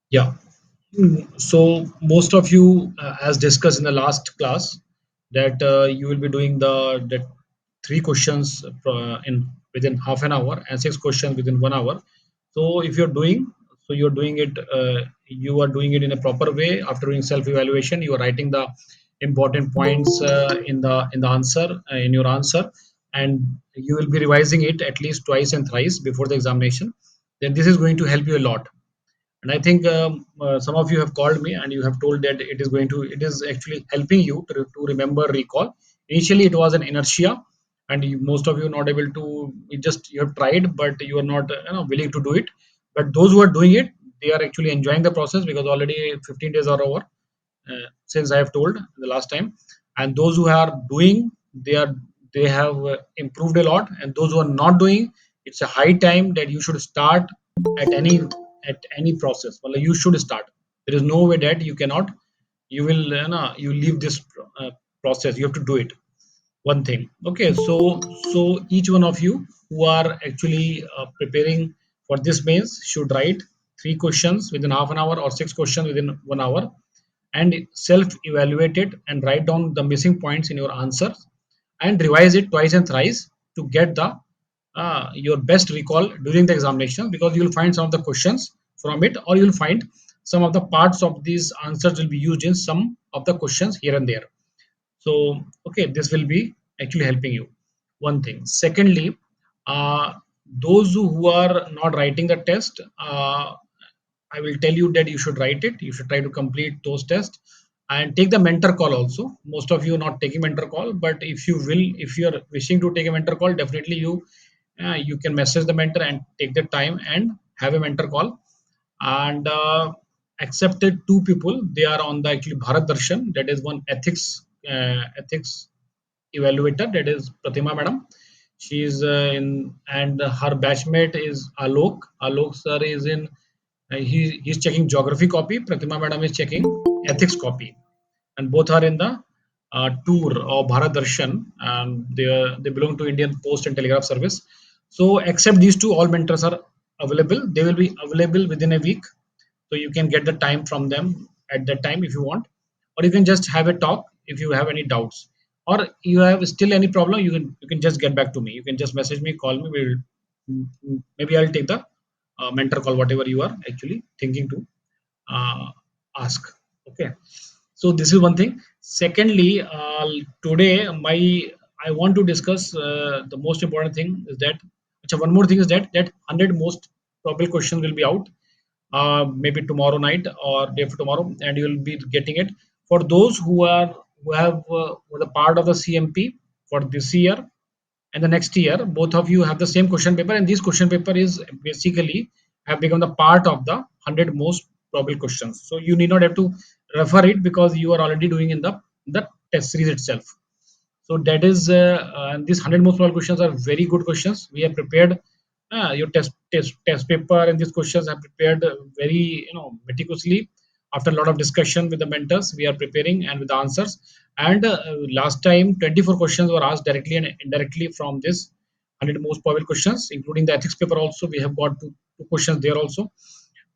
Yeah. So most of you, as discussed in the last class, that you will be doing the three questions in within half an hour and six questions within 1 hour. So if you're doing, so you're doing it, you are doing it in a proper way. After doing self-evaluation, you are writing the important points in the answer in your answer, and you will be revising it at least twice and thrice before the examination. Then this is going to help you a lot. And I think some of you have called me and you have told that it is actually helping you to remember, recall. Initially it was an inertia, and most of you are not able to, you have tried but you are not willing to do it. But those who are doing it, they are actually enjoying the process, because already 15 days are over since I have told the last time. And those who are doing, they have improved a lot. And those who are not doing, it's a high time that you should start at any process. Well, you should start. There is no way that you cannot. You will you leave this process. You have to do it. One thing. Okay, so each one of you who are actually preparing for this mains should write three questions within half an hour or six questions within 1 hour, and self-evaluate it and write down the missing points in your answer and revise it twice and thrice to get the your best recall during the examination, because you will find some of the questions from it, or you will find some of the parts of these answers will be used in some of the questions here and there. So okay, this will be actually helping you. One thing. Secondly, uh, those who are not writing the test, I will tell you that you should write it. You should try to complete those tests and take the mentor call also. Most of you are not taking mentor call, but if you will, if you are wishing to take a mentor call, definitely you can message the mentor and take the time and have a mentor call. And accepted two people. They are on the actually Bharat Darshan. That is one ethics evaluator. That is Pratima Madam. She is in, and her batchmate is Alok. Alok sir is in. He's checking geography copy. Pratima Madam is checking ethics copy, and both are in the tour of Bharat Darshan, and they belong to Indian Post and Telegraph Service. So except these two, all mentors are available. They will be available within a week, so you can get the time from them at that time if you want, or you can just have a talk if you have any doubts, or you have still any problem. You can just get back to me. You can just message me, call me. Maybe I'll take the mentor call, whatever you are actually thinking to uh, ask. Okay, so this is one thing. Secondly, today my I want to discuss the most important thing is that, one more thing is that 100 most probable question will be out maybe tomorrow night or day after tomorrow, and you will be getting it. For those who have were the part of the CMP for this year and the next year, both of you have the same question paper, and this question paper is basically have become the part of the 100 most probable questions. So you need not have to refer it, because you are already doing in the test series itself. So that is and these 100 most probable questions are very good questions. We have prepared your test paper, and these questions are prepared very meticulously. After a lot of discussion with the mentors, we are preparing and with the answers. And last time 24 questions were asked directly and indirectly from this 100 most probable questions, including the ethics paper also. We have got two questions there also.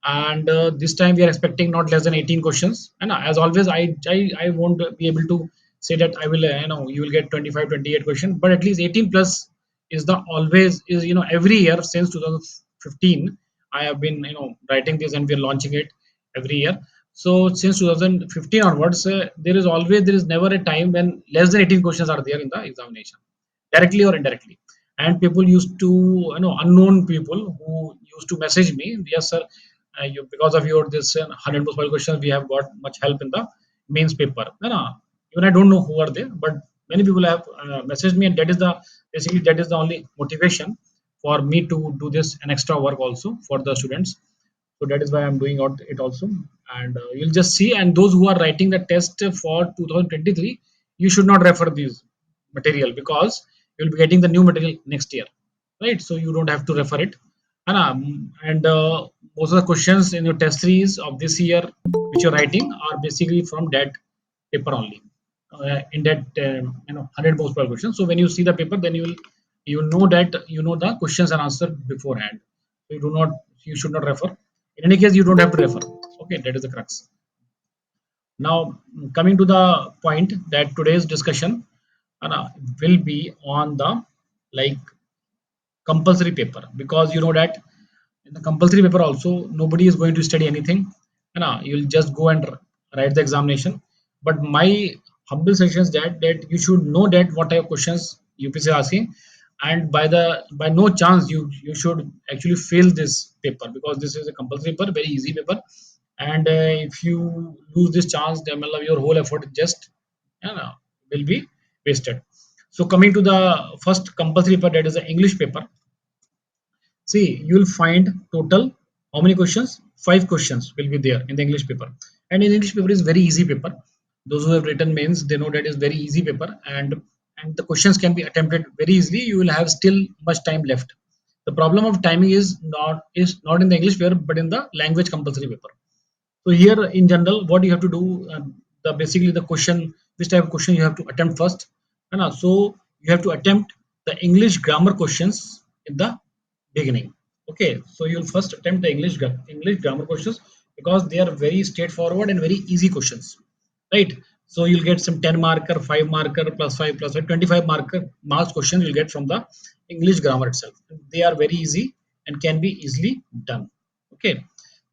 And this time we are expecting not less than 18 questions. And as always, I won't be able to say that I will you will get 25, 28 questions, but at least 18 plus is the always is every year since 2015 I have been writing this, and we are launching it every year. So since 2015 onwards, there is never a time when less than 18 questions are there in the examination, directly or indirectly. And people used to, unknown people who used to message me, yes sir, because of your this 100 most questions, we have got much help in the mains paper. No, no, even I don't know who are they, but many people have messaged me, and that is the basically that is the only motivation for me to do this an extra work also for the students. So that is why I'm doing it also. And you'll just see. And those who are writing the test for 2023, you should not refer these material, because you'll be getting the new material next year, right? So you don't have to refer it. And most of the questions in your test series of this year which you're writing are basically from that paper only, in that 100 most probable questions. So when you see the paper, then you know that you know the questions and answer beforehand. So you should not refer. In any case, you don't have to refer. Okay, that is the crux. Now, coming to the point that today's discussion will be on the like compulsory paper, because you know that in the compulsory paper also nobody is going to study anything. You'll just go and write the examination. But my humble suggestion is that you should know that what type of questions UPSC is asking, and by no chance you should actually fail this paper, because this is a compulsory paper, very easy paper. And if you lose this chance, then your whole effort just you know, will be wasted. So coming to the first compulsory paper, that is the English paper. See, you will find total how many questions? Five questions will be there in the English paper. And in English paper is very easy paper. Those who have written mains, they know that is very easy paper, and the questions can be attempted very easily. You will have still much time left. The problem of timing is not in the English paper, but in the language compulsory paper. So here in general, what you have to do, the basically the question, which type of question you have to attempt first. So you have to attempt the English grammar questions in the beginning. Okay, so you'll first attempt the English grammar questions, because they are very straightforward and very easy questions, right? So you'll get some 10 marker, 5 marker, plus 5 plus 5, 25 marker marks questions you'll get from the English grammar itself. They are very easy and can be easily done. Okay,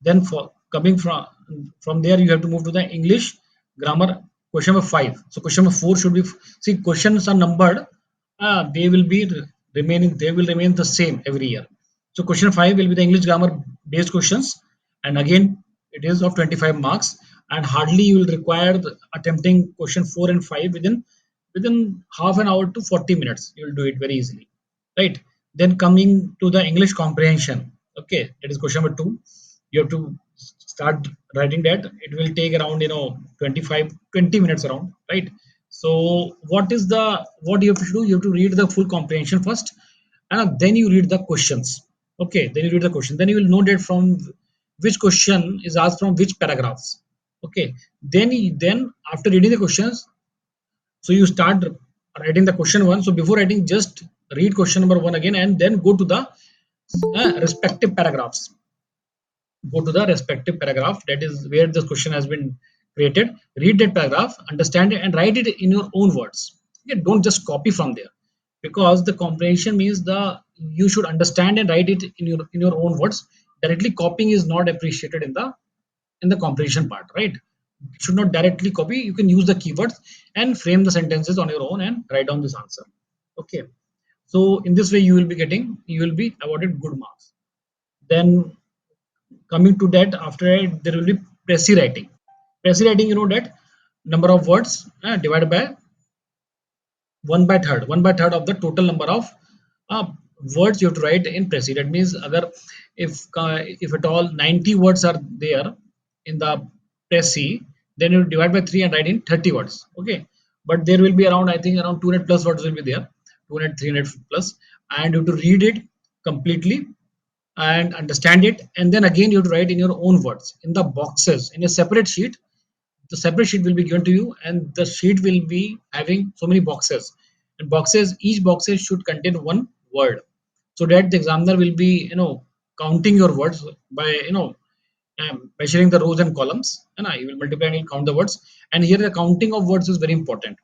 then for coming from there, you have to move to the English grammar question number 5. So question number 4 should be, see, questions are numbered. They will be remaining. They will remain the same every year. So question 5 will be the English grammar based questions, and again it is of 25 marks. And hardly you will require attempting question 4 and 5 within half an hour to 40 minutes. You will do it very easily, right? Then coming to the English comprehension. Okay, that is question number 2. You have to start writing that. It will take around 25 20 minutes around, right? So what you have to do, you have to read the full comprehension first, and then you read the questions. Okay, then you read the question, then you will know that from which question is asked from which paragraphs. Okay, then after reading the questions, so you start writing the question one. So before writing, just read question number one again, and then go to the respective paragraphs. Go to the respective paragraph, that is where this question has been created. Read that paragraph, understand it, and write it in your own words. Okay, don't just copy from there, because the comprehension means the you should understand and write it in your own words. Directly copying is not appreciated in the comprehension part, right? You should not directly copy. You can use the keywords and frame the sentences on your own and write down this answer. Okay, so in this way you will be awarded good marks. Then coming to that, after that, there will be Prezi writing. Prezi writing, you know that number of words divided by one by third of the total number of uh, words you have to write in Prezi. That means, agar if at all 90 words are there in the Prezi, then you divide by 3 and write in 30 words. Okay, but there will be around, I think, around 200 plus words will be there, 200, 300 plus, and you have to read it completely and understand it, and then again you have to write in your own words in the boxes in a separate sheet. The separate sheet will be given to you, and the sheet will be having so many boxes, and boxes, each boxes should contain one word, so that the examiner will be counting your words by measuring the rows and columns, and you will multiply and you'll count the words. And here the counting of words is very important.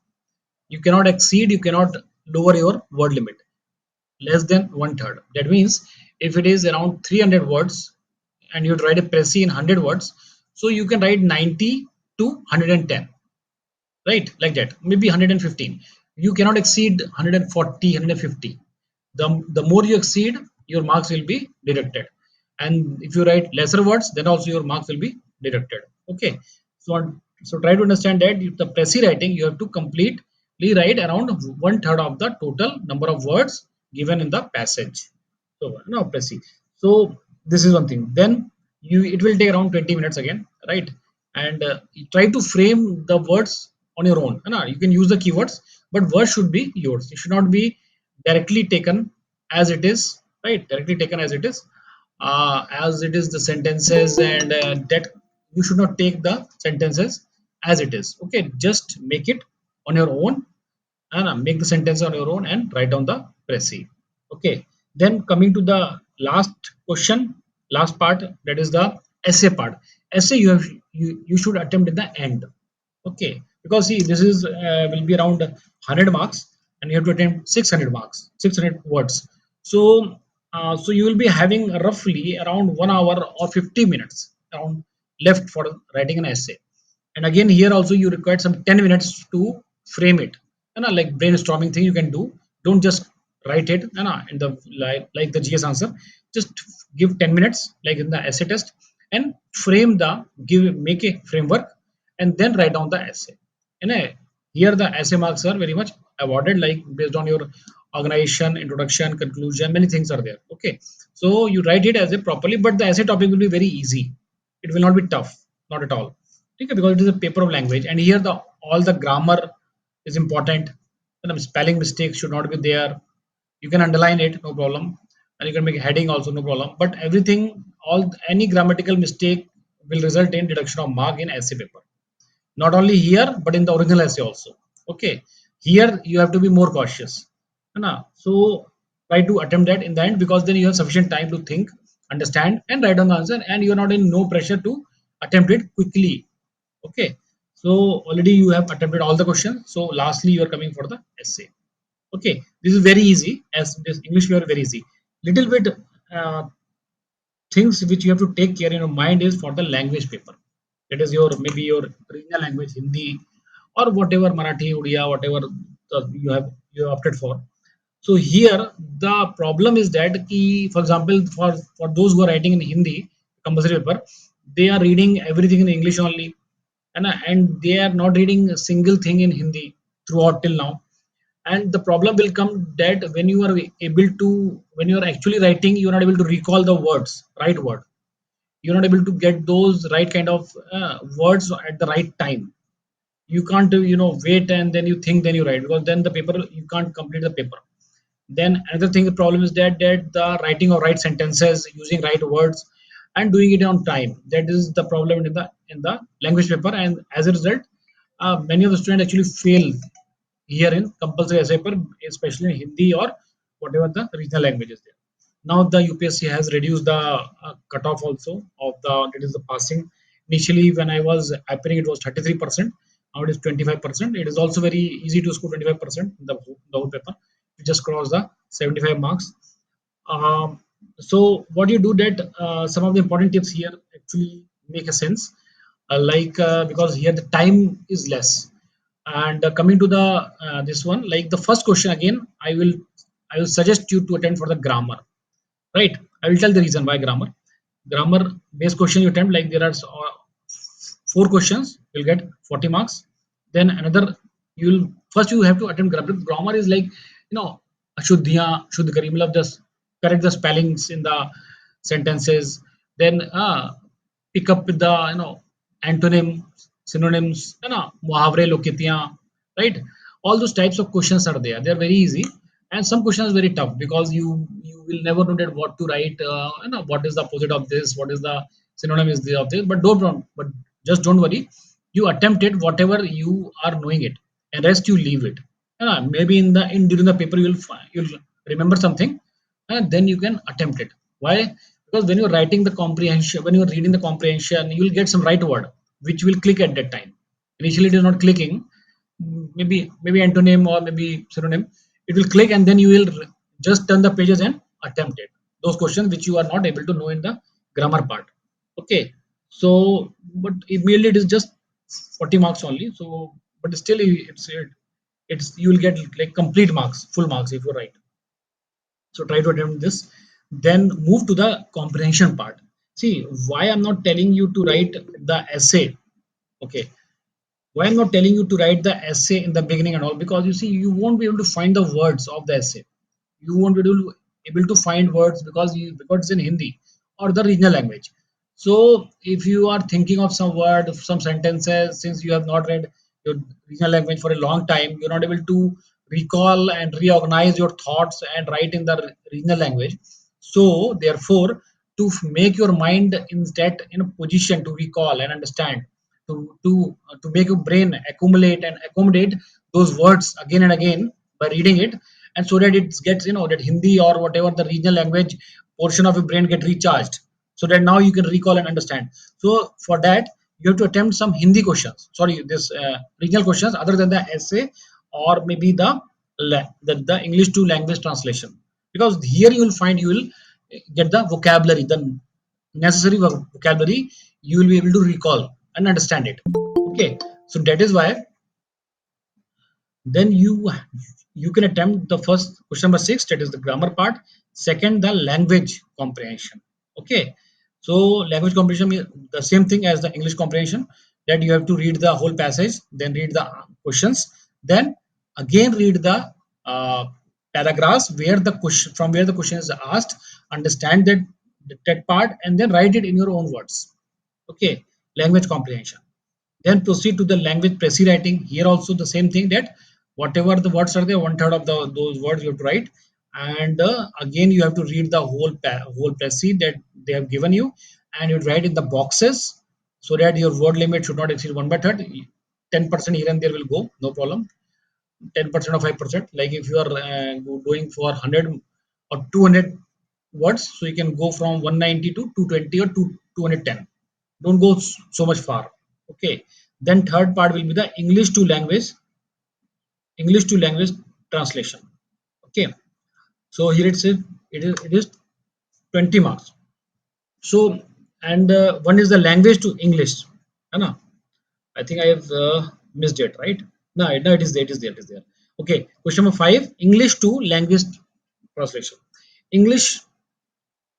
You cannot exceed, you cannot lower your word limit less than one third. That means if it is around 300 words and you write a Prezi in 100 words, so you can write 90 to 110, right? Like that, maybe 115. You cannot exceed 140, 150. The more you exceed, your marks will be deducted. And if you write lesser words, then also your marks will be deducted. Okay. So try to understand that the Prezi writing, you have to completely write around one third of the total number of words given in the passage. So no Prezi. So this is one thing. Then it will take around 20 minutes again, right? And you try to frame the words on your own. You can use the keywords, but words should be yours. It should not be directly taken as it is, right? Directly taken as it is the sentences, and that you should not take the sentences as it is. Okay, just make it on your own, and make the sentence on your own and write down the Prezi. Okay, then coming to the last question, last part, that is the essay part. Essay you should attempt in the end. Okay, because see, this is will be around 100 marks, and you have to attempt 600 marks, 600 words. So so you will be having roughly around 1 hour or 50 minutes around left for writing an essay. And again, here also you require some 10 minutes to frame it. Like brainstorming thing you can do. Don't just write it in the like the GS answer. Just give 10 minutes like in the essay test, and frame the give make a framework, and then write down the essay. And here the essay marks are very much awarded, like based on your organization, introduction, conclusion, many things are there. Okay, so you write it as a properly, but the essay topic will be very easy. It will not be tough, not at all. Okay, because it is a paper of language, and here the all the grammar is important. And the spelling mistakes should not be there. You can underline it, no problem, and you can make a heading also, no problem. But everything, all any grammatical mistake will result in deduction of mark in essay paper. Not only here, but in the original essay also. Okay, here you have to be more cautious. So try to attempt that in the end, because then you have sufficient time to think, understand, and write down the answer, and you are not in no pressure to attempt it quickly. Okay, so already you have attempted all the questions, so lastly you are coming for the essay. Okay, this is very easy, as this English paper very easy. Little bit uh, things which you have to take care in your mind is for the language paper. That is your maybe your regional language, Hindi, or whatever, Marathi, Odia, whatever you have opted for. So here the problem is that for example, for those who are writing in Hindi compulsory paper, they are reading everything in English only, and they are not reading a single thing in Hindi throughout till now. And the problem will come that when you are able to, when you are actually writing, you are not able to recall the words, right word. You're not able to get those right kind of words at the right time. You can't wait and then you think, then you write, because then the paper, you can't complete the paper. Then another thing, the problem is that the writing of right sentences using right words and doing it on time, that is the problem in the language paper. And as a result, many of the students actually fail here in compulsory essay paper, especially in Hindi or whatever the regional languages there. Now the UPSC has reduced the cutoff also of the, that is the passing. Initially when I was appearing, it was 33%. Now it is 25%. It is also very easy to score 25% in the whole paper. You just cross the 75 marks. So what you do that, some of the important tips here actually make a sense, because here the time is less. And coming to the this one, like the first question again, I will suggest you to attend for the grammar. Right, I will tell the reason why grammar based question you attempt, like there are four questions, you'll get 40 marks. Then another, you'll first you have to attempt grammar. Grammar is like, ashuddhiyan, shuddh kari, matlab just correct the spellings in the sentences. Then pick up with the antonym, synonyms, muhavre, lokitiyan, right? All those types of questions are there. They are very easy, and some questions are very tough, because you will never know that what to write. What is the opposite of this? What is the synonym is the of this? But just don't worry. You attempt it whatever you are knowing it, and rest you leave it. Maybe in during the paper you'll remember something, and then you can attempt it. Why? Because when you're writing the comprehension, when you're reading the comprehension, you'll get some right word which will click at that time. Initially it is not clicking. Maybe antonym or maybe synonym, it will click, and then you will just turn the pages and attempt it, those questions which you are not able to know in the grammar part. Okay, so but immediately it is just 40 marks only. So but still it's you will get like complete marks, full marks if you write. So try to attempt this, then move to the comprehension part. See, why I'm not telling you to write the essay. Okay, why I'm not telling you to write the essay in the beginning and all, because you see, you won't be able to find the words of the essay. You won't be able to find words, because it's in Hindi or the regional language. So if you are thinking of some word, some sentences, since you have not read your regional language for a long time, you're not able to recall and reorganize your thoughts and write in the regional language. So therefore, to make your mind in that in a position to recall and understand, to make your brain accumulate and accommodate those words again and again by reading it, and so that it gets, that Hindi or whatever the regional language portion of your brain get recharged. so that now you can recall and understand. So for that you have to attempt some Hindi questions, sorry, this regional questions other than the essay, or maybe the English to language translation, because here you will find, you will get the vocabulary, the necessary vocabulary, you will be able to recall and understand it. Okay, so that is why then you can attempt the first question number 6, that is the grammar part. Second, the language comprehension. Okay, so language comprehension is the same thing as the English comprehension, that you have to read the whole passage, then read the questions, then again read the uh, paragraphs where the question, from where the question is asked, understand that part, and then write it in your own words. Okay, language comprehension. Then proceed to the language precis writing. Here also the same thing, that whatever the words are there, one third of those words you have to write, and again you have to read the whole precis that they have given you, and you write in the boxes, so that your word limit should not exceed 1/3. 10% here and there will go, no problem. 10% or 5%. Like if you are doing for 100 or 200 words, so you can go from 190 to 220 or 210. Don't go so much far. Okay. Then third part will be the English to language translation. Okay. So here it says it is 20 marks. So, and one is the language to English. Anna, I think I have missed it, right? No, it is there. It is there. It is there. Okay. Question number 5: English to language translation. English,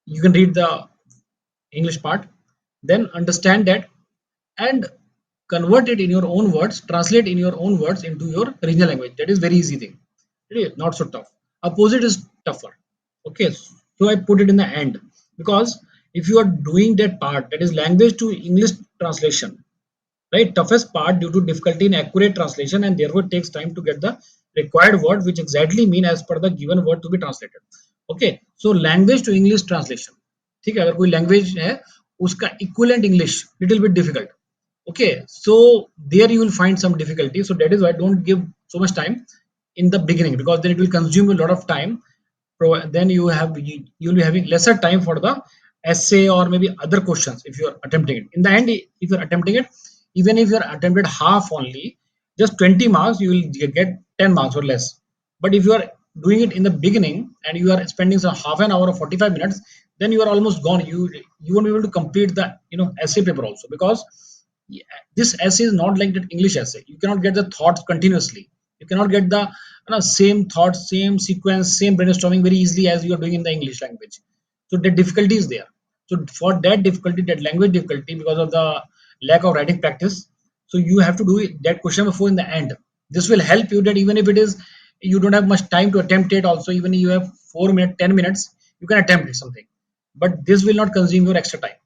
you can read the English part, then understand that, and convert it in your own words, translate in your own words into your regional language. That is very easy thing. It is not so tough. Opposite is tougher. Okay, so I put it in the end, because if you are doing that part, that is language to English translation, right? Toughest part due to difficulty in accurate translation, and therefore takes time to get the required word which exactly mean as per the given word to be translated. Okay, so language to English translation. ठीक है, अगर कोई language है उसका equivalent English little bit difficult. Okay, so there you will find some difficulty, so that is why don't give so much time in the beginning, because then it will consume a lot of time. Then you will be having lesser time for the essay or maybe other questions if you are attempting it. In the end, if you are attempting it, even if you are attempted half only, just 20 marks, you will get 10 marks or less. But if you are doing it in the beginning and you are spending some half an hour or 45 minutes, then you are almost gone. You won't be able to complete the essay paper also, because this essay is not like that English essay. You cannot get the thoughts continuously. You cannot get the same thoughts, same sequence, same brainstorming very easily as you are doing in the English language. So the difficulty is there. So for that difficulty, that language difficulty, because of the lack of writing practice, so you have to do that question before in the end. This will help you, that even if it is you don't have much time to attempt it also, even if you have 4 minutes, 10 minutes, you can attempt it something, but this will not consume your extra time,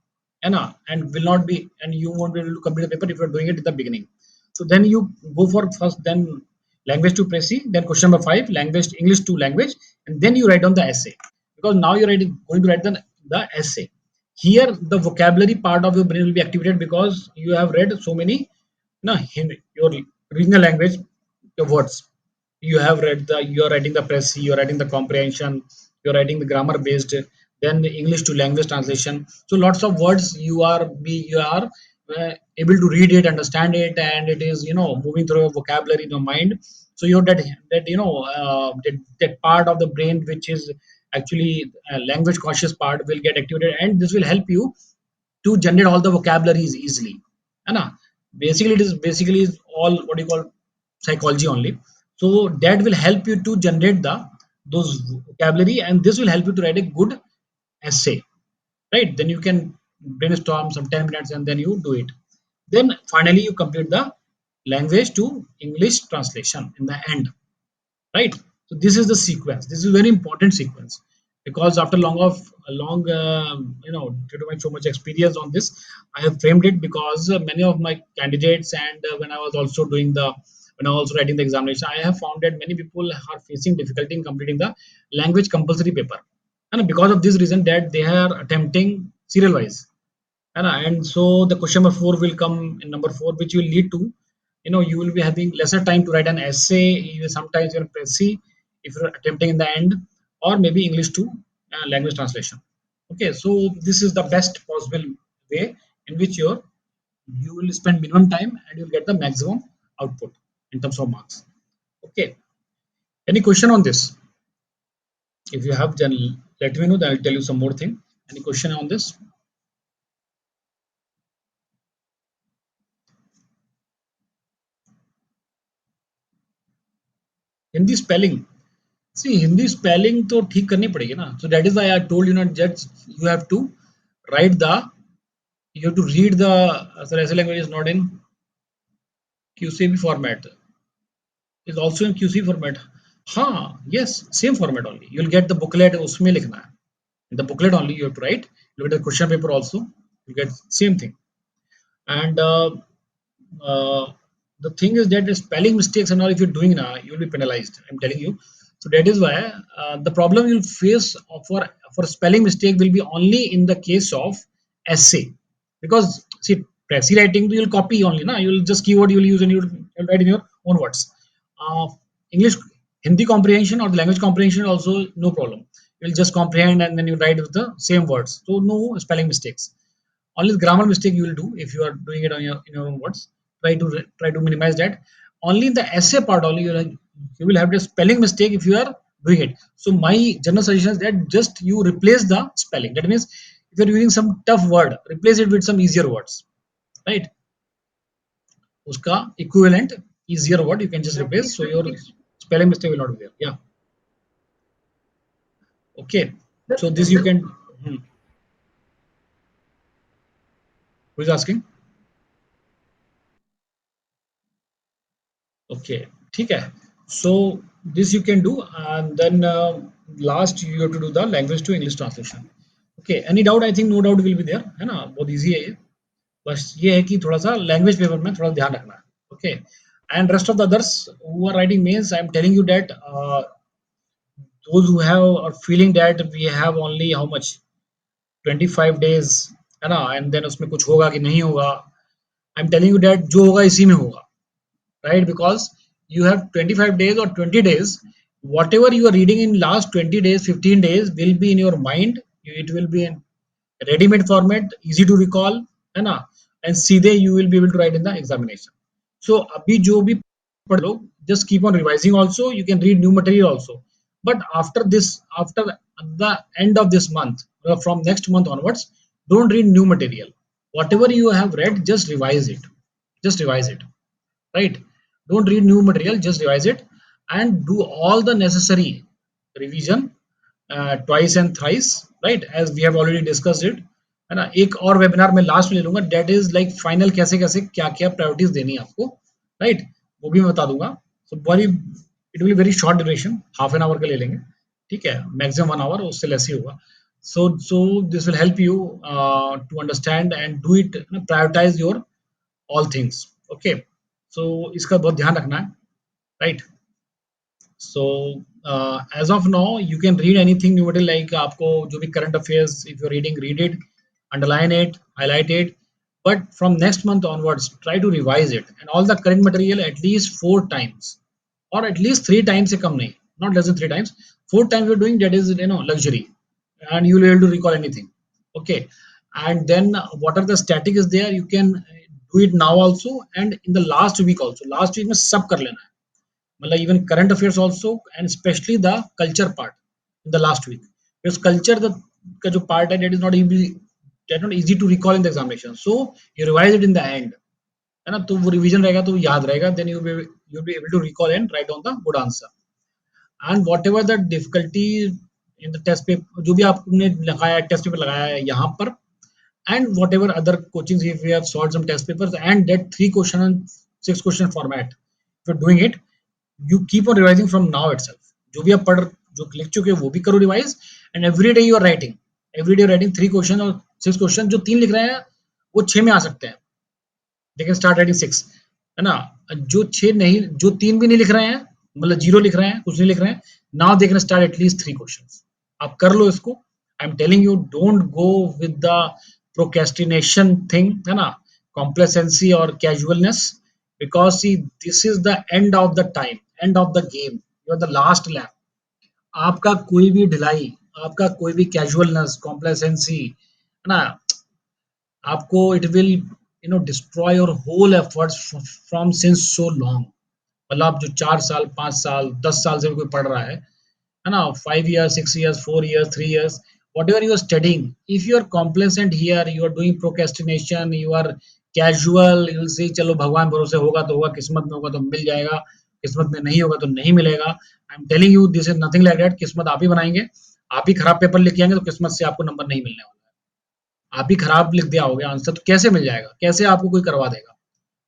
and will not be, and you won't be able to complete the paper if you're doing it at the beginning. So then you go for first, then language to Prezi, then question number 5, language English to language, and then you write down the essay, because now you're going to write the essay. Here the vocabulary part of your brain will be activated, because you have read so many in your regional language, the words you have read, the you're writing the Prezi, you're writing the comprehension, you're writing the grammar based, then the English to language translation. So lots of words you are able to read it, understand it, and it is moving through your vocabulary in your mind. So you're that that part of the brain which is actually language conscious part will get activated, and this will help you to generate all the vocabularies easily. है Basically, it is basically is all what you call psychology only. So that will help you to generate those vocabulary, and this will help you to write a good essay, right? Then you can brainstorm some 10 minutes and then you do it. Then finally you complete the language to English translation in the end, right? So this is the sequence. This is a very important sequence, because after long due to my so much experience on this, I have framed it, because many of my candidates, and when I was also doing the when I was also writing the examination, I have found that many people are facing difficulty in completing the language compulsory paper, and because of this reason, that they are attempting serial wise. And so the question number 4 will come in number 4, which will lead to, you will be having lesser time to write an essay. Sometimes you're see if you're attempting in the end, or maybe English to language translation. Okay, so this is the best possible way in which you will spend minimum time and you'll get the maximum output in terms of marks. Okay, any question on this? If you have, then let me know. Then I'll tell you some more thing. Any question on this? Hindi spelling. See, Hindi spelling तो ठीक करनी पड़ेगी ना. So that is why I told you not just you have to write the you have to read the sorry, essay language is not in QCB format. Is also in QC format. हाँ, yes, same format only. You'll get the booklet उसमें लिखना है. In the booklet only you have to write. You get the question paper also. You get same thing. And uh, the thing is that the spelling mistakes and all if you're doing now you will be penalized, I'm telling you. So that is why the problem you'll face for spelling mistake will be only in the case of essay, because see pressy writing you'll copy only na, you'll just keyword you'll use and you'll write in your own words. English, Hindi comprehension or the language comprehension also no problem, you'll just comprehend and then you write with the same words, so no spelling mistakes. Only the grammar mistake you will do if you are doing it on your in your own words. Try to minimize that. Only in the essay part only you will have the spelling mistake if you are doing it. So my general suggestion is that just you replace the spelling. That means if you're using some tough word, replace it with some easier words, right? Uska equivalent easier word you can just replace, so your spelling mistake will not be there. Yeah. Okay. So this you can. Hmm. Who is asking? Okay, ठीक है. So this you can do, and then last you have to do the language to English translation. Okay, any doubt? I think no doubt will be there, है ना, बहुत easy है ये. बस ये है कि थोड़ा सा लैंग्वेज पेपर में थोड़ा ध्यान रखना है. Okay, and rest of the others who are writing mains, I am telling you that those who have are feeling that we have only how much 25 days, है ना, and then उसमें कुछ होगा कि नहीं होगा. I am telling you that जो होगा इसी में होगा, right? Because you have 25 days or 20 days, whatever you are reading in last 20 days 15 days will be in your mind, it will be in ready-made format, easy to recall, है ना, and सीधे you will be able to write in the examination. So अभी जो भी पढ़ लो, just keep on revising also, you can read new material also, but after this, after the end of this month, from next month onwards, don't read new material. Whatever you have read, just revise it, just revise it, right? Don't read new material, just revise it and do all the necessary revision twice and thrice, right? As we have already discussed it, है ना. एक और webinar में last में ले लूंगा, date is like final कैसे कैसे क्या क्या प्रायोरिटीज देनी है आपको, राइट? वो भी मैं बता दूंगा. So very it will very short duration, half an hour का ले लेंगे, ठीक है, मैक्सिमम 1 आवर, उससे लेस ही होगा. So this will help you to understand and do it, prioritize your all things. Okay, so इसका बहुत ध्यान रखना है, right? So as of now you can read anything new material, like आपको जो भी current affairs if you're reading, read it, underline it, highlight it, but from next month onwards try to revise it and all the current material at least 4 times or at least 3 times से कम नहीं, not less than 3 times. 4 times you're doing, that is, luxury, and you will be able to recall anything. Okay, and then what are the static is there, you can do it now also, and in the last week also, last week में सब कर लेना है, मतलब even current affairs also, and especially the culture part in the last week, because culture the का जो part है, that not easy to recall in the examination, so you revise it in the end, है ना, तो वो revision रहेगा तो याद रहेगा, then you'll be able to recall and write down the good answer. And whatever the difficulty in the test paper जो भी आपने लगाया है, टेस्ट पेपर लगाया है यहाँ पर, and whatever other coachings, if we have solved some test papers and that 3 question and 6 question format, if you're doing it, you keep on revising from now itself. जो भी आप पढ़ जो लिख चुके हो वो भी करो revise, and every day you are writing, every day writing 3 question और 6 क्वेश्चन. जो 3 लिख रहे हैं वो 6 में आ सकते हैं, दे कैन स्टार्ट राइटिंग 6, है ना. जो 6 नहीं, जो 3 भी नहीं लिख रहे हैं, मतलब जीरो लिख रहे हैं, कुछ नहीं लिख रहे हैं, now they can start at least 3 question. आप कर लो इसको. आई am telling you, don't go with the procrastination thing, है ना, complacency or casualness, because see this is the end of the time, end of the game, you are the last lap. आपका कोई भी ढिलाई आपका कोई भी कैजुअलनेस, कॉम्प्लेसेंसी, है ना, आपको it will destroy your whole efforts from since so long. मतलब आप जो 4 साल, 5 साल, 10 साल से भी कोई पढ़ रहा है ना, 5 years, 6 years, 4 years, 3 years, whatever you are studying, if you are complacent here, you are doing procrastination, you are casual, you will say चलो भगवान भरोसे होगा तो होगा, किस्मत में होगा तो मिल जाएगा, किस्मत में नहीं होगा तो नहीं मिलेगा। आई am telling you this is nothing like that. किस्मत आप ही बनाएंगे। आप ही खराब पेपर लिख के आएंगे तो किस्मत से आपको नंबर नहीं मिलने वाला। आप ही खराब लिख दिया होगे आंसर तो कैसे मिल जाएगा, कैसे आपको कोई करवा देगा।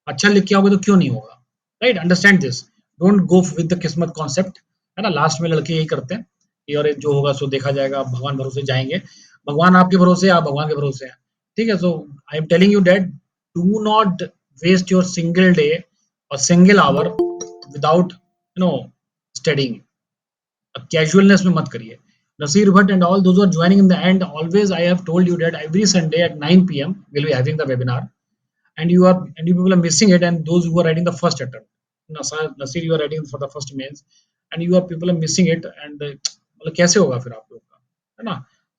अच्छा लिख के आओगे तो क्यों नहीं होगा। Right, understand this. Don't go with the किस्मत कॉन्सेप्ट। है ना, लास्ट में लड़के यही करते हैं कि और जो होगा सो देखा जाएगा, भगवान भरोसे जाएंगे। भगवान आपके भरोसे, आप भगवान के भरोसे हैं। ठीक है, so I am telling you that do not waste your single day और single hour without studying. Casualness में मत करिए। Nasir Bhatt and all those who are joining in the end, always I have told you that every Sunday at 9 p.m. we'll be having the webinar, and you people are missing it, and those who are writing the first attempt, Nasir, you are writing for the first mains, and you are people are missing it, and मतलब कैसे होगा फिर आप लोग का, है ना।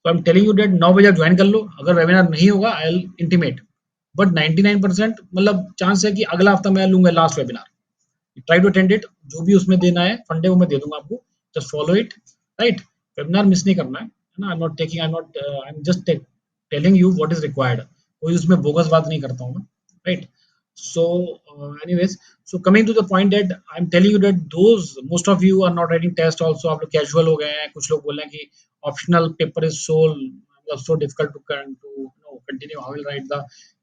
तो I am telling you that 9 बजे आप ज्वाइन कर लो। अगर वेबिनार नहीं होगा आई विल इंटीमेट, बट 99% मतलब चांस है कि अगला हफ्ता मैं लूंगा last webinar. Try to attend it. जो भी उसमें देना है फंडे वो मैं दे दूंगा आपको। Just follow it. Right, webinar miss नहीं करना है ना। I am not I am just telling you what is required. कोई उसमें बोगस बात नहीं करता हूँ मैं। Right, so anyways, so coming to the point that I'm telling you that those most of you are not writing test also, आप लोग casual हो गए हैं। कुछ लोग बोल रहे हैं कि optional paper is so difficult to continue, how will write the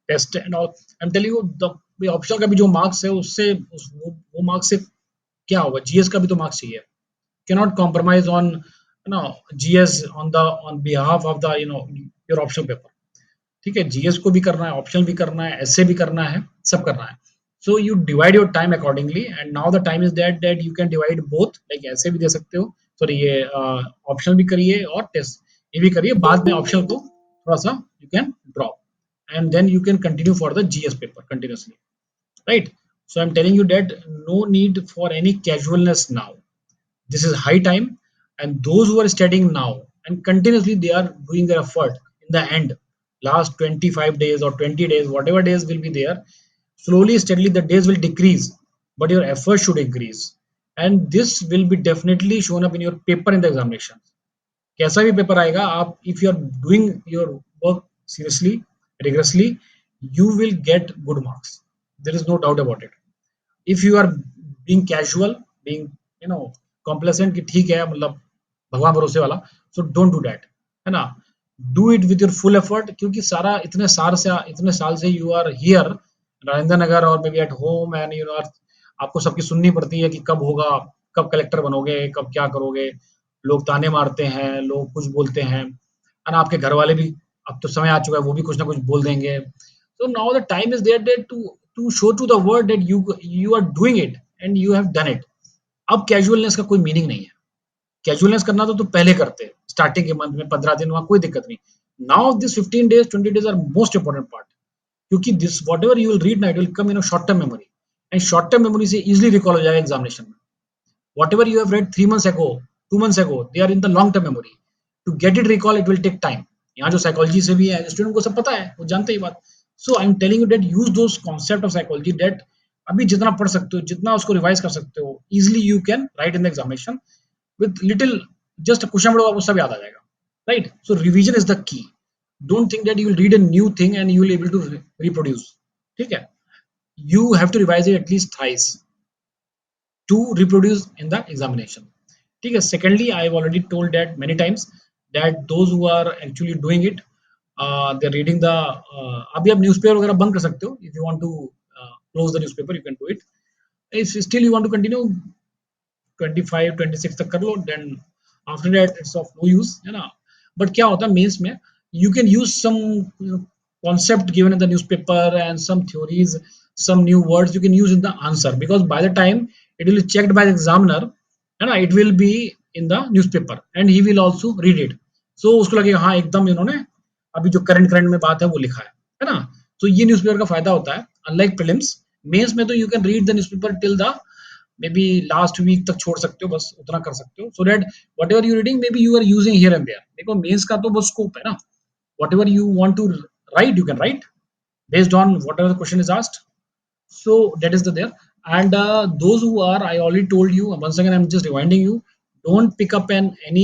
test and all। I'm telling you the optional का भी जो मार्क्स है उससे वो मार्क्स से क्या होगा, जीएस का भी तो मार्क्स चाहिए। cannot compromise on GS on behalf of the your optional paper। ठीक है, जीएस को भी करना है, ऑप्शनल भी करना है, एसए भी करना है, सब करना है। So you divide your time accordingly, and now the time is that you can divide both. Like ऐसे भी दे सकते हो, सॉरी ये ऑप्शनल भी करिए और टेस्ट ये भी करिए। बाद में ऑप्शनल को थोड़ा सा you can drop, and then you can continue for the GS paper continuously. Right, so I am telling you that no need for any casualness now. This is high time, and those who are studying now and continuously they are doing their effort in the end, last 25 days or 20 days, whatever days will be there, slowly steadily the days will decrease, but your effort should increase, and this will be definitely shown up in your paper in the examination। कैसा भी paper आएगा, आप if you are doing your work seriously, rigorously, you will get good marks, there is no doubt about it। If you are being casual, being complacent कि ठीक है मतलब भगवान भरोसे वाला, सो डोंट डू दैट, है ना। Do it with your full effort, क्योंकि सारा इतने साल से you are here Rajendra Nagar और may be at home, and आपको सबकी सुननी पड़ती है कि कब होगा, कब कलेक्टर बनोगे, कब क्या करोगे। लोग ताने मारते हैं, लोग कुछ बोलते हैं, है ना। आपके घर वाले भी, अब तो समय आ चुका है, वो भी कुछ ना कुछ बोल देंगे। So now the time is there that to show to the world that you are doing it and you have done it। अब कैजुअलनेस का कोई मीनिंग नहीं है। कैजुअलनेस करना तो पहले करते, स्टार्टिंग के मंथ में 15 दिन, वहां कोई दिक्कत नहीं। Now this 15 days 20 days are most important part, क्योंकि this whatever you will read ना it will come in short term memory, and short term memory से इजिली रिकॉल हो जाएगा एग्जामिनेशन में। whatever you have read 3 months ago, 2 months ago, they are in the long term memory। to get it recall it will take time। यहाँ जो psychology से भी है student को सब पता है, वो जानते ही बात। So I am telling you that use those concept of psychology that अभी जितना पढ़ सकते हो, जितना उसको रिवाइज कर सकते हो, easily you can write in the examination with little just question पढ़ो, आपको सब याद आ जाएगा। Right, so revision is the key. Don't think that you will read a new thing and you will able to reproduce. ठीक है, you have to revise it at least thrice to reproduce in the examination। ठीक है, secondly I have already told that many times that those who are actually doing it, they are reading the अभी आप newspaper वगैरह बंद कर सकते हो। if you want to close the newspaper you can do it। if still you want to continue 25 26 तक कर लो, then after that it's of no use, है ना। बट क्या होता है मेंस में, you can use some concept given in the newspaper and some theories, some new words you can use in the answer, because by the time it will be checked by the examiner, है ना, it will be in the newspaper and he will also read it। so उसको लगेगा हाँ एकदम इन्होंने अभी जो current में बात है वो लिखा है ना। तो ये न्यूज़पेपर का फायदा होता है, अनलाइक प्रीलिम्स। मेंस में तो you can read the newspaper till the maybe last week तक छोड़ सकते हो, बस उतना कर सकते हो, so that whatever you reading maybe you are using here and there. देखो मेंस का तो वो स्कोप है ना, whatever you want to write you can write based on whatever the question is asked. So that is the there. And those who are, I already told you once again, I'm just reminding you, don't pick up an any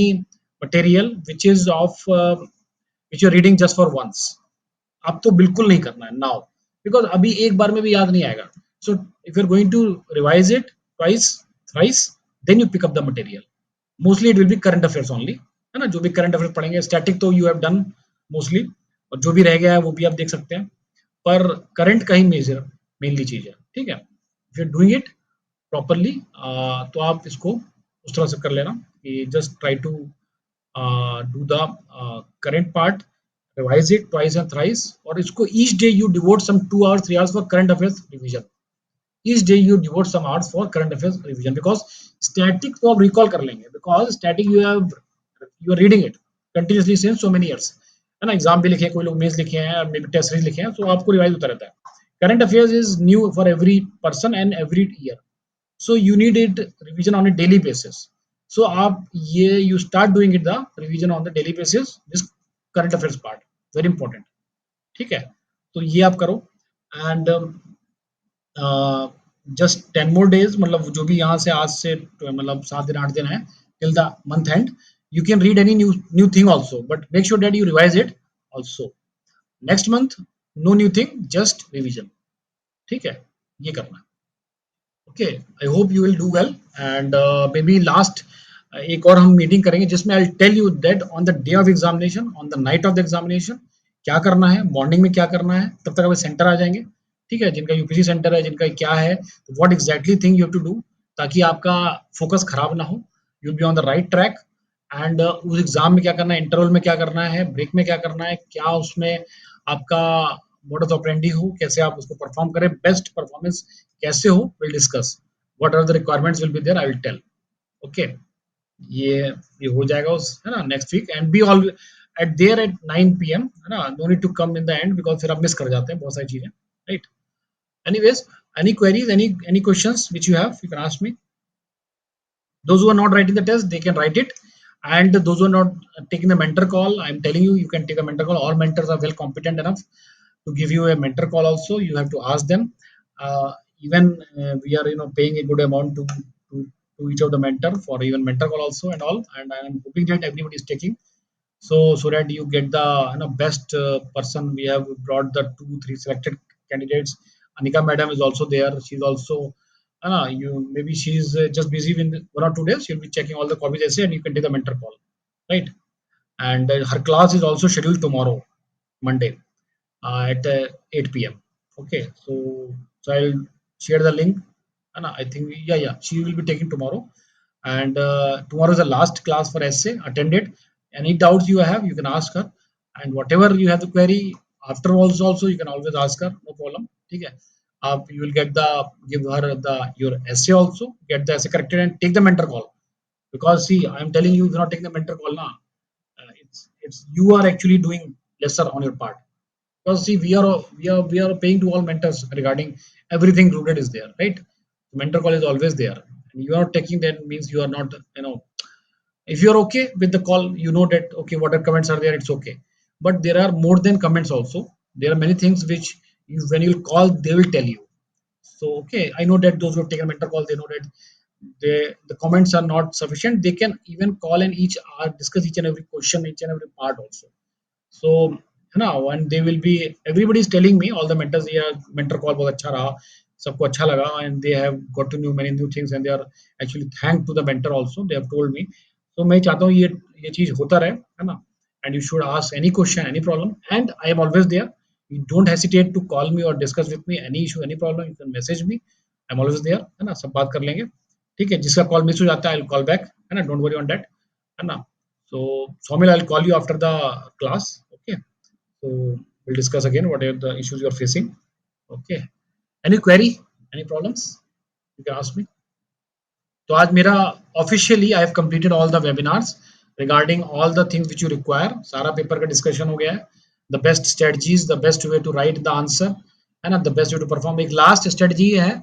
material which is of which you're reading just for once. अब तो बिल्कुल नहीं करना है now, because अभी एक बार में भी याद नहीं आएगा। So if you are going to revise it twice thrice, then you pick up the material. Mostly it will be current affairs only, है ना, जो भी करंट अफेयर्स पढ़ेंगे। स्टैटिक तो यू हैव डन मोस्टली, और जो भी रह गया है वो भी आप देख सकते हैं, पर करंट का ही मेजर मेनली चीज है, ठीक है। If you are doing it properly तो आप इसको उस तरह से कर लेना कि just try to do the current part, revise it twice and thrice, और इसको each day you devote some 2 hours 3 hours for current affairs revision. Each day you devote some hours for current affairs revision, because static तो आप recall कर लेंगे, because static you are reading it continuously since so many years, है ना। Exam भी लिखे हैं, कोई लोग मेंस लिखे हैं, मे बी टेस्ट सीरीज लिखे हैं, तो आपको रिवाइज होता रहता है। Current affairs is new for every person and every year, so you need it revision on a daily basis. So आप ये you start doing it the revision on the daily basis, this current affairs part very important, ठीक है। तो ये आप करो, and just 10 more days, मतलब जो भी यहाँ से आज से मतलब 7 दिन 8 दिन है till the month end, you can read any new thing also, but make sure that you revise it also. Next month no new thing, just revision, ठीक है, ये करना है। Okay, I hope you will do well, and maybe last एक और हम meeting करेंगे जिसमें I tell you that on the day of examination, on the night of the examination क्या करना है, मॉर्निंग में क्या करना है। तब तक हमें सेंटर आ जाएंगे, ठीक है, जिनका यूपीसी सेंटर है, जिनका क्या है, what exactly thing you have to do, ताकि आपका फोकस खराब ना हो, you be on the right track. And उस एग्जाम में क्या करना है, इंटरवल में क्या करना है, ब्रेक में क्या करना है, क्या उसमें आपका मोडस ऑपरेंडी हो, कैसे आप उसको परफॉर्म करें, बेस्ट परफॉर्मेंस कैसे हो, will discuss what are the requirements will be there, I will tell. Okay, ये ये हो जाएगा उस, है ना, next week, and be all at there at 9 PM, है ना, no need to come in the end, because फिर आप मिस कर जाते हैं बहुत सारी चीजें, right. Anyways, any queries, any questions which you have, you can ask me. Those who are not writing the test, they can write it, and those who are not taking the mentor call, I'm telling you, you can take a mentor call. All mentors are well competent enough to give you a mentor call also. You have to ask them. Even we are paying a good amount to each of the mentor for even mentor call also and all, and I am hoping that everybody is taking, so that you get the best person. We have brought the 2 3 selected candidates. Anika madam is also there, she's also you maybe she's just busy in 1 or 2 days, she'll be checking all the copies essay, and you can take the mentor call, right. And her class is also scheduled tomorrow, Monday, at 8 p.m. Okay, so I'll share the link, and I think, yeah, she will be taking tomorrow, and tomorrow is the last class for essay. Attend it. Any doubts you have, you can ask her, and whatever you have to query afterwards also, you can always ask her, no problem, okay. You will get the give her the your essay also, get the essay corrected, and take the mentor call, because see, I am telling you, if you're not taking the mentor call now, it's you are actually doing lesser on your part, because see, we are paying to all mentors regarding everything rooted is there, right. Mentor call is always there, and you are not taking, that means you are not, if you are okay with the call, you know that okay, whatever comments are there, it's okay. But there are more than comments also, there are many things which when you call, they will tell you. So okay, I know that those who have taken mentor call, they know that the comments are not sufficient, they can even call and each discuss each and every question, each and every part also. So now, and they will be, everybody is telling me, all the mentors, yeah, mentor call बहुत अच्छा रहा, सबको अच्छा लगा, and they have got to know many new things, and they are actually thanked to the mentor also, they have told me. So मैं चाहता हूँ ये चीज होता रहे, है ना, and you should ask any question, any problem, and I am always there. You don't hesitate to call me or discuss with me any issue, any problem, you can message me, I'm always there, है ना, सब बात कर लेंगे, ठीक है। जिसका call miss हो जाता है, I'll call back, है ना, don't worry on that, है ना। So Somil, I'll call you after the class, okay. So we'll discuss again what are the issues you're facing. Okay. Any query? Any problems? You can ask me. तो आज मेरा officially I have completed all the webinars regarding all the things which you require. सारा paper का discussion हो गया है। The best strategies, the best way to write the answer, है ना, the best way to perform. एक last strategy है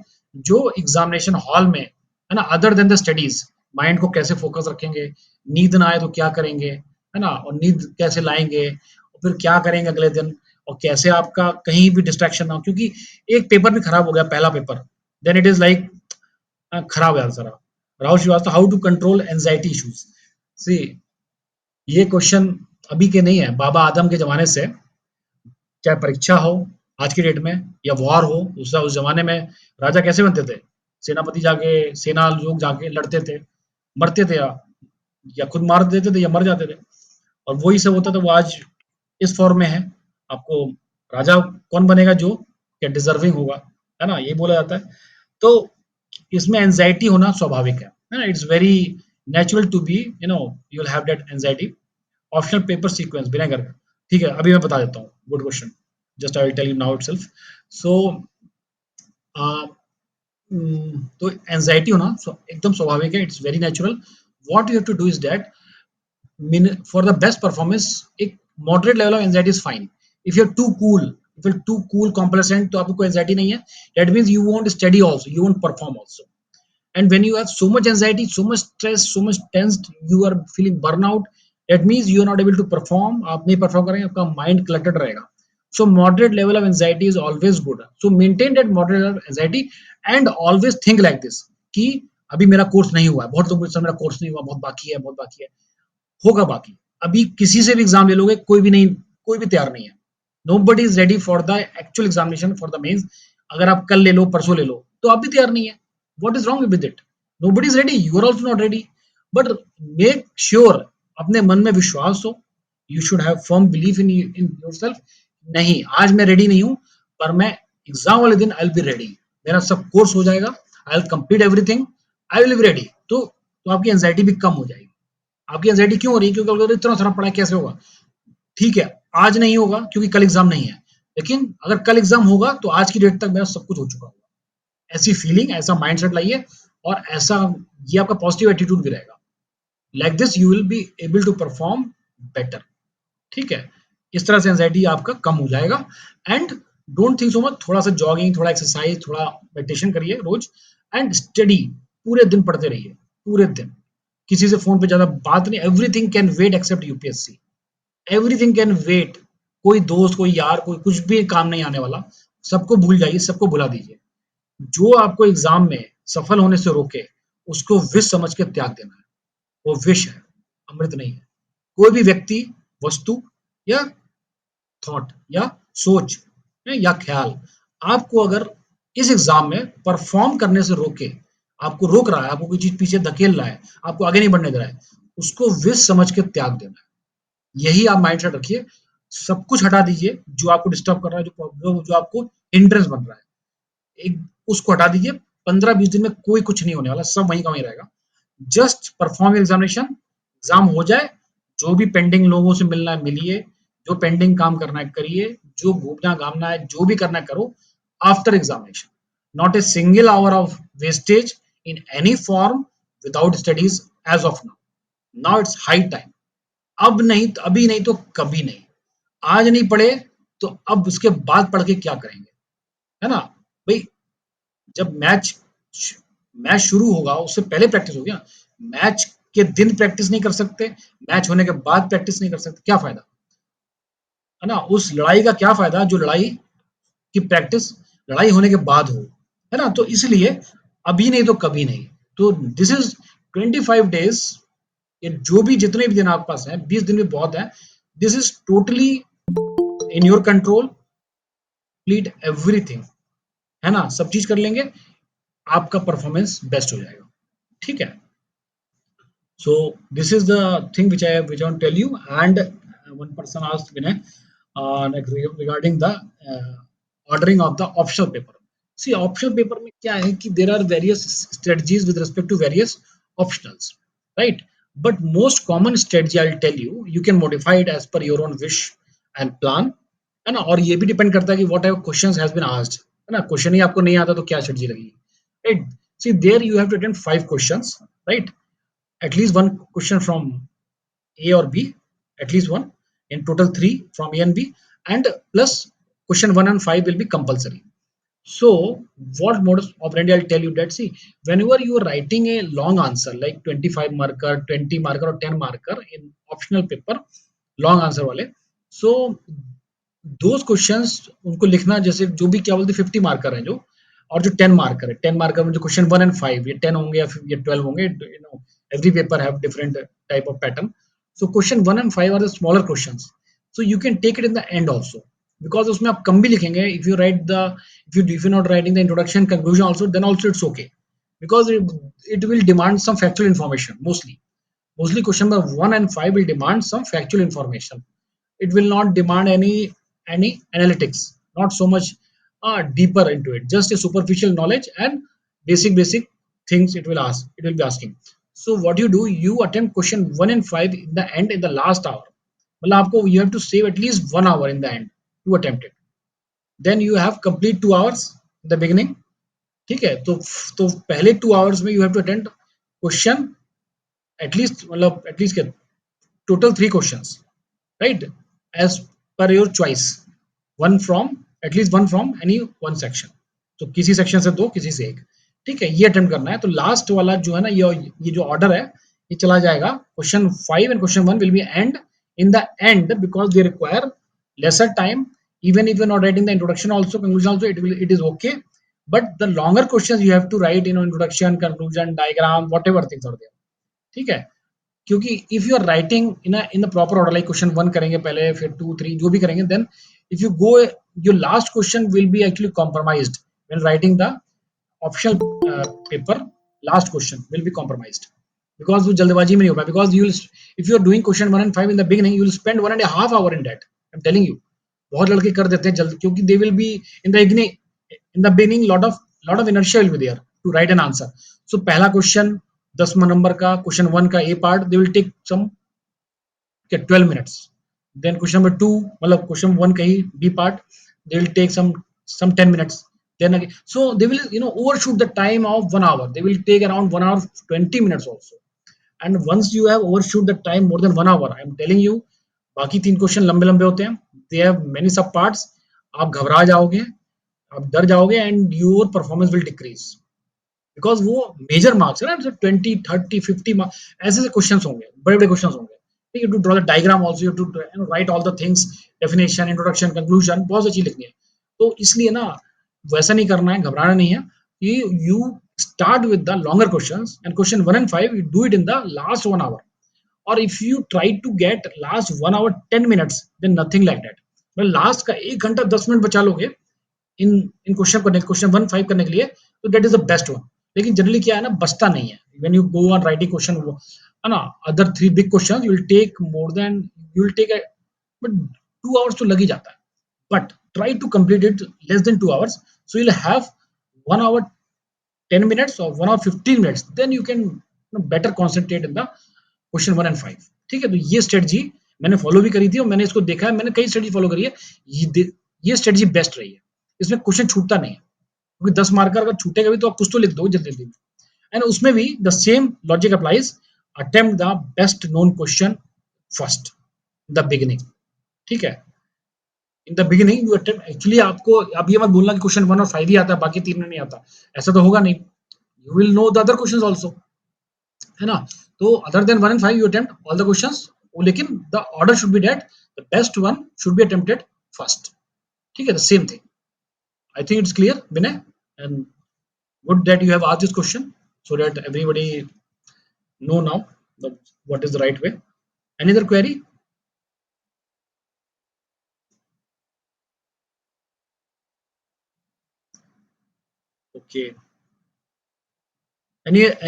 जो एग्जामिनेशन हॉल में है ना, other than the studies, mind को कैसे फोकस रखेंगे, नींद ना आए तो क्या करेंगे, है ना, और नींद कैसे लाएंगे, और फिर क्या करेंगे अगले दिन, और कैसे आपका कहीं भी डिस्ट्रैक्शन ना हो, क्योंकि एक पेपर भी खराब हो गया, पहला paper, then it is like खराब है सारा। Rahul Srivastava, how to control anxiety issues. See, ये क्वेश्चन अभी के नहीं है, बाबा आदम के जमाने से, चाहे परीक्षा हो आज की डेट में, या वॉर हो, उस जमाने में राजा कैसे बनते थे, सेनापति जाके, सेना लोग जाके लड़ते थे, मरते थे, या खुद मार देते थे या मर जाते थे, और वही सब होता था, वो आज इस फॉर्म में है। आपको राजा कौन बनेगा, जो क्या डिजर्विंग होगा, है ना, ये बोला जाता है। तो इसमें एंजाइटी होना स्वाभाविक है ना, it's very natural to be, you will have that anxiety. Optional paper sequence बिना कर, ठीक है, अभी मैं बता देता हूँ, good question, just I will tell you now itself. So तो एंजाइटी होना एकदम स्वाभाविक है, it's very natural. What you have to do is that, for the best performance, एक moderate level of anxiety is fine. If you're too cool, if you're too cool complacent, तो आपको कोई anxiety नहीं है, that means you won't study also, you won't perform also. And when you have so much anxiety, so much stress, so much tensed, you are feeling burnout, that means you are not able to perform, आप नहीं perform करेंगे, आपका mind cluttered रहेगा. So moderate level of anxiety is always good. So maintain that moderate level of anxiety and always think like this, कि अभी मेरा course नहीं हुआ है, बहुत लोग बोलते हैं मेरा कोर्स नहीं हुआ, बहुत बाकी है, बहुत बाकी है, होगा बाकी। अभी किसी से भी एग्जाम ले लोगे, कोई भी नहीं, कोई भी तैयार नहीं है, nobody is ready for the actual examination for the mains. अगर आप कल ले लो, परसों ले लो, तो आप भी तैयार नहीं है, what is wrong with it, nobody is ready, you are also not ready, but make sure, अपने मन में विश्वास हो, you should have firm belief in yourself, नहीं आज मैं रेडी नहीं हूं, पर मैं एग्जाम वाले दिन आई विल बी रेडी, मेरा सब कोर्स हो जाएगा, I will complete everything, I will be ready. तो आपकी एंजाइटी भी कम हो जाएगी। आपकी एंजाइटी क्यों हो रही है, क्योंकि अगर इतना सारा पढ़ा कैसे होगा, ठीक है, आज नहीं होगा क्योंकि कल एग्जाम नहीं है, लेकिन अगर कल एग्जाम होगा तो आज की डेट तक मेरा सब कुछ हो चुका होगा, ऐसी फीलिंग, ऐसा माइंडसेट लाइए, और ऐसा, ये आपका पॉजिटिव एटीट्यूड भी रहेगा, like this you will be able to perform better, ठीक है, इस तरह से एंजाइटी आपका कम हो जाएगा। And don't think so much, थोड़ा सा जॉगिंग, थोड़ा एक्सरसाइज, थोड़ा मेडिटेशन करिए रोज, एंड स्टडी, पूरे दिन पढ़ते रहिए, पूरे दिन, किसी से फोन पे ज्यादा बात नहीं, everything can wait except UPSC, everything can wait, कोई दोस्त, कोई यार, कोई कुछ भी काम नहीं आने वाला, सबको भूल जाइए, सबको भुला दीजिए, जो आपको एग्जाम में सफल होने से रोके, उसको विष समझ के त्याग देना है, वो विष है, अमृत नहीं है। कोई भी व्यक्ति, वस्तु, या थॉट, या सोच, या ख्याल, आपको अगर इस एग्जाम में परफॉर्म करने से रोके, आपको रोक रहा है, आपको कोई चीज पीछे धकेल रहा है, आपको आगे नहीं बढ़ने दे रहा है, उसको विष समझ के त्याग देना है, यही आप माइंडसेट रखिए। सब कुछ हटा दीजिए जो आपको डिस्टर्ब कर रहा है, जो आपको हिंड्रेंस बन रहा है, एक उसको हटा दीजिए, 15-20 दिन में कोई कुछ नहीं होने वाला, सब वहीं का वहीं रहेगा। जस्ट परफॉर्म एग्जामिनेशन, एग्जाम हो जाए, जो भी पेंडिंग लोगों से मिलना है मिलिए, जो पेंडिंग काम करना है करिए, जो घूमना घामना है जो भी करना है करो, after examination, not a single hour of wastage in any form without studies as of now. Now it's high time, अब नहीं तो अभी, नहीं तो कभी नहीं, आज नहीं पढ़े तो अब उसके बाद पढ़ के क्या करेंगे, है ना भाई, जब मैच मैच शुरू होगा उससे पहले प्रैक्टिस होगी ना, मैच के दिन प्रैक्टिस नहीं कर सकते, मैच होने के बाद प्रैक्टिस नहीं कर सकते, क्या फायदा, है ना, उस लड़ाई का क्या फायदा जो लड़ाई की प्रैक्टिस लड़ाई होने के बाद हो, है ना, तो इसलिए अभी नहीं तो कभी नहीं, तो दिस इज 25 days, ये जो भी जितने भी दिन आपके पास है, 20 दिन भी बहुत है, this is totally in your control, complete everything, है ना, सब चीज कर लेंगे, आपका परफॉर्मेंस बेस्ट हो जाएगा, ठीक है। So this is the thing which I want to tell you. And one person asked Vinay, like regarding the ordering of the optional paper. See, optional paper में क्या है कि there are various strategies with respect to various optionals, right? But most common strategy I'll tell you, you can modify it as per your own wish and plan, है ना, और ये भी depend करता है कि what type of questions has been asked, है ना, क्वेश्चन ही आपको नहीं आता तो क्या strategy लगेगी, right? See, there you have to attend 5 questions, right? At least one question from A or B, at least one. In total three from A and B, and plus question 1 and 5 will be compulsory. So what modus operandi, I'll tell you that, see, whenever you are writing a long answer like 25 marker, 20 marker or 10 marker in optional paper, long answer वाले, so those questions उनको लिखना, जैसे जो भी क्या बोलते 50 marker है जो, और जो 10 मार्कर है, 10 मार्कर में जो क्वेश्चन 1 एंड 5 ये 10 होंगे या फिर ये 12 होंगे, you know every paper have different type of pattern. So question 1 and 5 are the smaller questions, so you can take it in the end also, because उसमें आप कम भी लिखेंगे. If you not writing the introduction conclusion also, then also it's okay, because it will demand some factual information mostly question number 1 and 5 will demand some factual information. It will not demand any analytics, not so much deeper into it, just a superficial knowledge and basic things it will be asking. So what you do, you attempt question 1 and 5 in the end, in the last hour. मतलब आपको you have to save at least 1 hour in the end to attempt it. Then you have complete 2 hours in the beginning. ठीक है, तो पहले 2 hours में you have to attend question at least, मतलब at least total 3 questions, right, as per your choice, one from at least one from any one section. तो किसी section से दो, किसी से एक, ठीक है, ये अटेम्प्ट करना है. तो लास्ट वाला जो है ना, ये जो ऑर्डर है, ये चला जाएगा. Question 5 and question 1 will be and in the end, because they require lesser time. Even if you're not writing the introduction also, conclusion also, it is okay, but the longer questions you have to write, introduction, conclusion, diagram, whatever things are there. ठीक है, क्योंकि if you are writing in the proper order, like question 1 करेंगे पहले, फिर 2 3 जो भी करेंगे, then if you go, your last question will be actually compromised when writing the optional paper. Last question will be compromised, because वो जल्दबाजी में नहीं हो पाया, because you if you are doing question 1 and 5 in the beginning, you will spend 1.5 hour in that. I am telling you, बहुत लड़के कर देते हैं जल्द, क्योंकि they will be in the beginning lot of inertia will be there to write an answer. So पहला question 10 number का, question 1 का A part, they will take some 12 minutes. Then question number 2, मतलब question 1 का ही B part, they will take some 10 minutes. Then again, so they will overshoot the time of 1 hour. They will take around 1 hour 20 minutes also. And once you have overshoot the time more than 1 hour, I am telling you, बाकी 3 question लंबे लंबे होते हैं. They have many sub parts. आप घबरा जाओगे, आप डर जाओगे, and your performance will decrease. Because वो मेजर मार्क्स है ना, 20 30 50 ऐसे ऐसे क्वेश्चन होंगे, बड़े बड़े क्वेश्चन होंगे. ठीक है, to draw the diagram also, you to write all the things, definition, introduction, conclusion, बहुत सी चीज लिखनी है. तो इसलिए ना, वैसा नहीं करना है, घबराना नहीं है. You start with the longer question, and question 1 and 5 you do it in the last 1 hour. और if you try to get last 1 hour 10 minutes, देन नथिंग लाइक दैट. मतलब लास्ट का 1 घंटा 10 मिनट बचा लोगे इन इन क्वेश्चन करने, क्वेश्चन 1 5 करने के लिए, तो that is the best one. लेकिन जनरली क्या है ना, बचता नहीं है. When you go on writing question, है ना, other 3 big question, you will take but 2 hours तो लग ही जाता है. But try to complete it less than 2 hours, so you'll have 1 hour 10 minutes or 1 hour 15 minutes, then you can better concentrate in the question 1 and 5. ठीक है, तो ये strategy मैंने फॉलो भी करी थी, और मैंने इसको देखा है, मैंने कई स्ट्रेटजी फॉलो करी है. ये स्ट्रेटजी बेस्ट रही है. इसमें क्वेश्चन छूटता नहीं है, क्योंकि 10 मार्कर अगर छूटेगा भी तो आप कुछ तो लिख दो जल्दी जल्दी. एंड उसमें भी the same logic applies. Attempt the best known question first in the beginning. ठीक है, इन the beginning you attempt, actually आपको अब ये मत बोलना कि क्वेश्चन 1 और 5 ही आता है, बाकी 3 में नहीं आता. ऐसा तो होगा नहीं. You will know the other question also, है ना. तो other then 1 and 5 you attempt all the question, लेकिन the order should be that the best one should be attempted first. ठीक है, the same thing. I think it's clear, Vinay, and good that you have asked this question, so that everybody know now what is the right way. Any other query? Okay.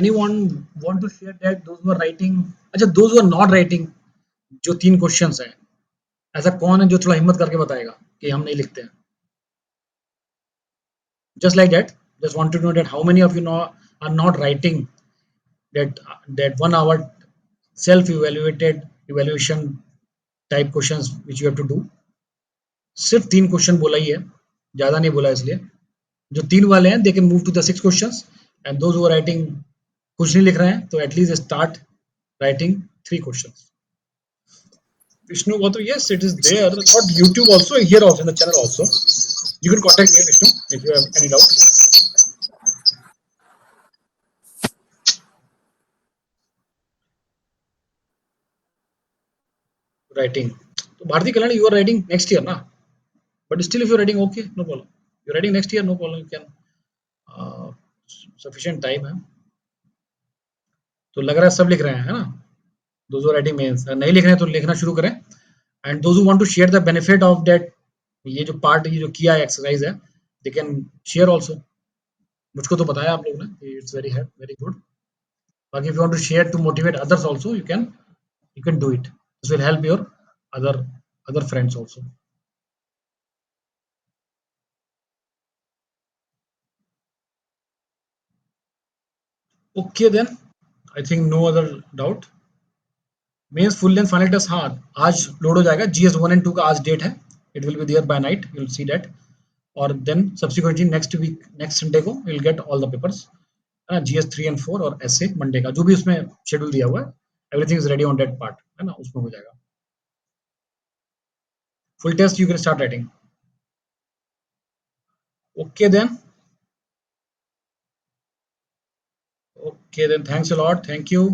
Anyone want to share that those who are writing? अच्छा, those who are not writing, जो 3 questions हैं, ऐसा कौन है जो थोड़ा हिम्मत करके बताएगा कि हम नहीं लिखते हैं? Just like that. Just want to know that how many of you know are not writing that 1 hour self evaluation type questions which you have to do. सिर्फ 3 क्वेश्चन बोला ही है, ज्यादा नहीं बोला. इसलिए जो 3 वाले हैं, they can move to the 6 questions, and those who are writing कुछ नहीं लिख रहे हैं, तो at least start writing 3 questions. Vishnu, what? Yes, it is there. Not YouTube also, here also in the channel also. You can contact me, Vishnu, if you have any doubt. Writing. So Bharati Kalani, you are writing next year, na? But still, if you're writing, okay, no problem. You're writing next year, no problem. You can uh, sufficient time है. तो लग रहा है सब लिख रहे हैं, है ना? Those who are writing mains, नहीं लिख रहे हैं तो लिखना शुरू करें. And those who want to share the benefit of that, ये जो पार्ट ये जो किया है एक्सरसाइज है, they can share also. मुझको तो बताया आप लोगों ने, it's very है, very good. बाकी if you want to share to motivate others also, you can do it. This will help your other other friends also. Okay then, I think no other doubt. Mains full length final test, हाँ आज load हो जाएगा. GS 1 and 2 का आज date है. It will be there by night, you will see that. और then subsequently next week, next Sunday को will get all the papers. GS 3 and 4 और एसए मंडे का जो भी उसमें शेड्यूल दिया हुआ है, everything is ready on that part, है ना, उसमें हो जाएगा. Full test you can start writing. Okay then. Okay then, thanks a lot, thank you.